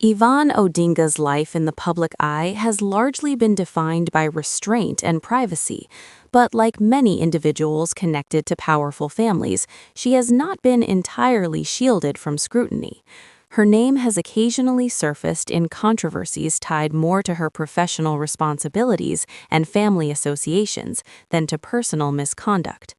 Yvonne Odinga's life in the public eye has largely been defined by restraint and privacy, but like many individuals connected to powerful families, she has not been entirely shielded from scrutiny. Her name has occasionally surfaced in controversies tied more to her professional responsibilities and family associations than to personal misconduct.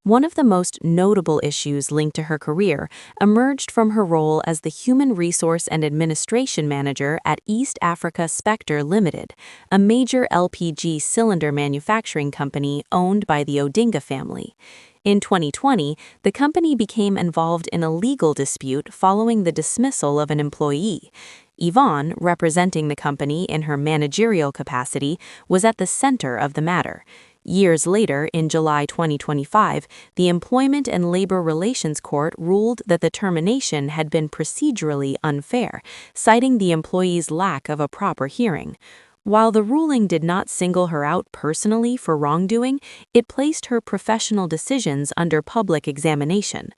One of the most notable issues linked to her career emerged from her role as the Human Resource and Administration Manager at East Africa Spectre Limited, a major LPG cylinder manufacturing company owned by the Odinga family. In 2020, the company became involved in a legal dispute following the dismissal of an employee. Yvonne, representing the company in her managerial capacity, was at the center of the matter. Years later, in July 2025, the Employment and Labor Relations Court ruled that the termination had been procedurally unfair, citing the employee's lack of a proper hearing. While the ruling did not single her out personally for wrongdoing, it placed her professional decisions under public examination.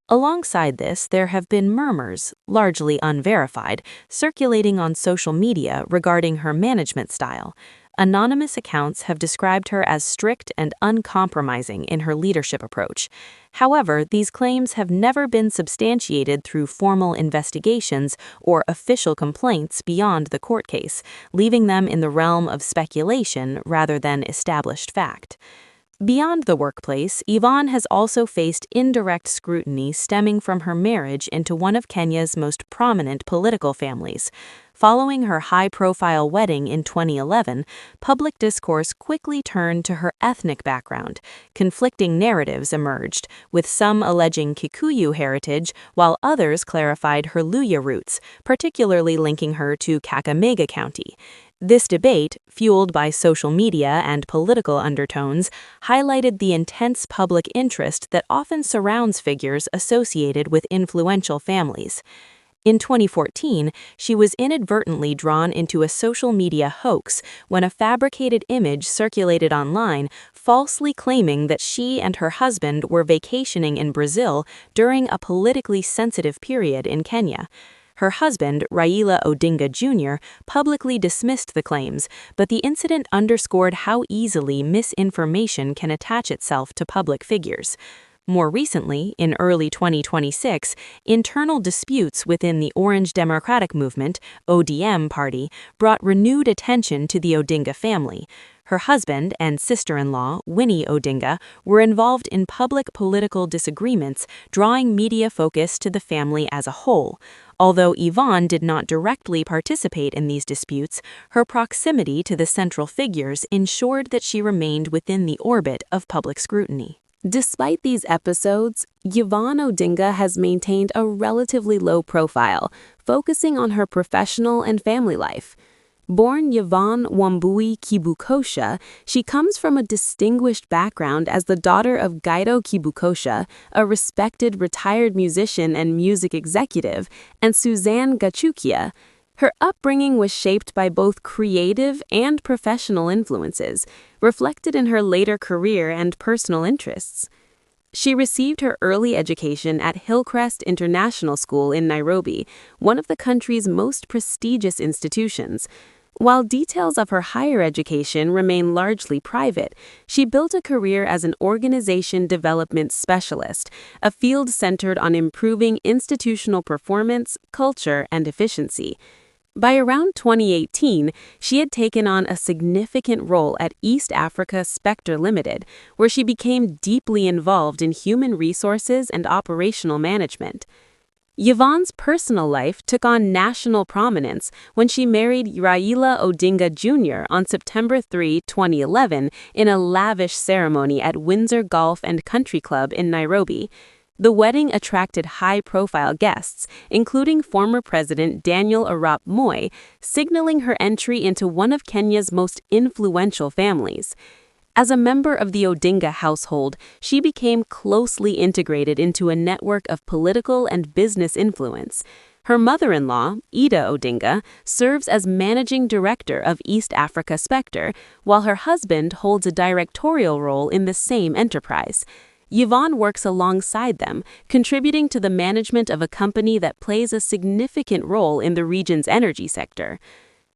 Alongside this, there have been murmurs, largely unverified, circulating on social media regarding her management style. Anonymous accounts have described her as strict and uncompromising in her leadership approach. However, these claims have never been substantiated through formal investigations or official complaints beyond the court case, leaving them in the realm of speculation rather than established fact. Beyond the workplace, Yvonne has also faced indirect scrutiny stemming from her marriage into one of Kenya's most prominent political families. Following her high-profile wedding in 2011, public discourse quickly turned to her ethnic background. Conflicting narratives emerged, with some alleging Kikuyu heritage, while others clarified her Luya roots, particularly linking her to Kakamega County. This debate, fueled by social media and political undertones, highlighted the intense public interest that often surrounds figures associated with influential families. In 2014, she was inadvertently drawn into a social media hoax when a fabricated image circulated online falsely claiming that she and her husband were vacationing in Brazil during a politically sensitive period in Kenya. Her husband, Raila Odinga Jr., publicly dismissed the claims, but the incident underscored how easily misinformation can attach itself to public figures. More recently, in early 2026, internal disputes within the Orange Democratic Movement, ODM party, brought renewed attention to the Odinga family. Her husband and sister-in-law, Winnie Odinga, were involved in public political disagreements, drawing media focus to the family as a whole. Although Yvonne did not directly participate in these disputes, her proximity to the central figures ensured that she remained within the orbit of public scrutiny. Despite these episodes, Yvonne Odinga has maintained a relatively low profile, focusing on her professional and family life. Born Yvonne Wambui Kibukosha, she comes from a distinguished background as the daughter of Guido Kibukosha, a respected retired musician and music executive, and Suzanne Gachukia. Her upbringing was shaped by both creative and professional influences, reflected in her later career and personal interests. She received her early education at Hillcrest International School in Nairobi, one of the country's most prestigious institutions. While details of her higher education remain largely private, she built a career as an organization development specialist, a field centered on improving institutional performance, culture, and efficiency. By around 2018, she had taken on a significant role at East Africa Spectre Limited, where she became deeply involved in human resources and operational management. Yvonne's personal life took on national prominence when she married Raila Odinga Jr. on September 3, 2011, in a lavish ceremony at Windsor Golf and Country Club in Nairobi. The wedding attracted high-profile guests, including former President Daniel Arap Moi, signaling her entry into one of Kenya's most influential families. As a member of the Odinga household, she became closely integrated into a network of political and business influence. Her mother-in-law, Ida Odinga, serves as managing director of East Africa Spectre, while her husband holds a directorial role in the same enterprise. Yvonne works alongside them, contributing to the management of a company that plays a significant role in the region's energy sector.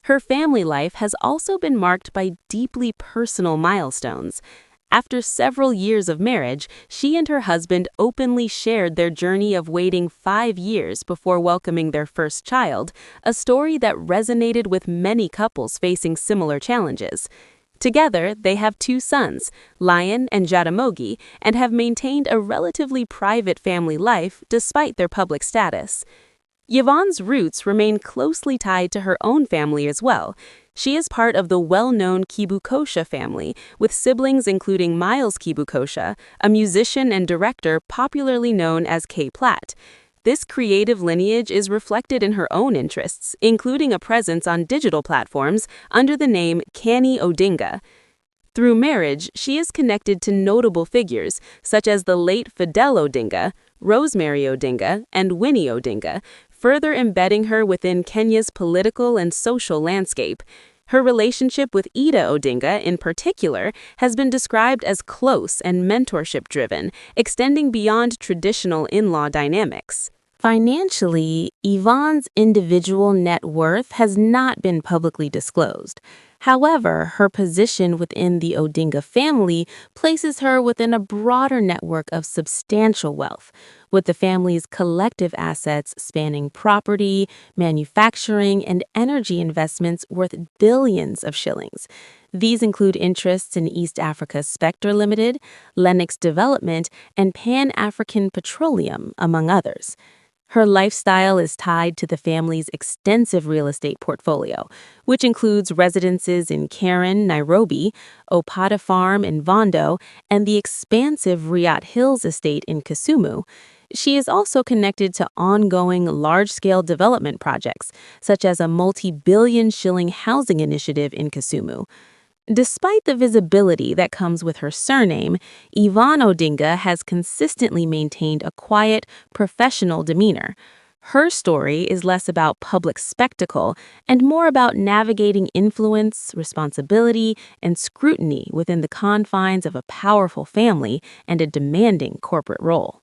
Her family life has also been marked by deeply personal milestones. After several years of marriage, she and her husband openly shared their journey of waiting 5 years before welcoming their first child, a story that resonated with many couples facing similar challenges. Together, they have 2 sons, Lion and Jatamogi, and have maintained a relatively private family life despite their public status. Yvonne's roots remain closely tied to her own family as well. She is part of the well-known Kibukosha family, with siblings including Miles Kibukosha, a musician and director popularly known as K. Platt. This creative lineage is reflected in her own interests, including a presence on digital platforms under the name Yvonne Odinga. Through marriage, she is connected to notable figures such as the late Fidel Odinga, Rosemary Odinga, and Winnie Odinga, further embedding her within Kenya's political and social landscape. Her relationship with Ida Odinga, in particular, has been described as close and mentorship-driven, extending beyond traditional in-law dynamics. Financially, Yvonne's individual net worth has not been publicly disclosed. However, her position within the Odinga family places her within a broader network of substantial wealth, with the family's collective assets spanning property, manufacturing, and energy investments worth billions of shillings. These include interests in East Africa Spectre Limited, Lennox Development, and Pan-African Petroleum, among others. Her lifestyle is tied to the family's extensive real estate portfolio, which includes residences in Karen, Nairobi, Opata Farm in Vondo, and the expansive Riat Hills estate in Kisumu. She is also connected to ongoing large-scale development projects, such as a multi-billion shilling housing initiative in Kisumu. Despite the visibility that comes with her surname, Yvonne Odinga has consistently maintained a quiet, professional demeanor. Her story is less about public spectacle and more about navigating influence, responsibility, and scrutiny within the confines of a powerful family and a demanding corporate role.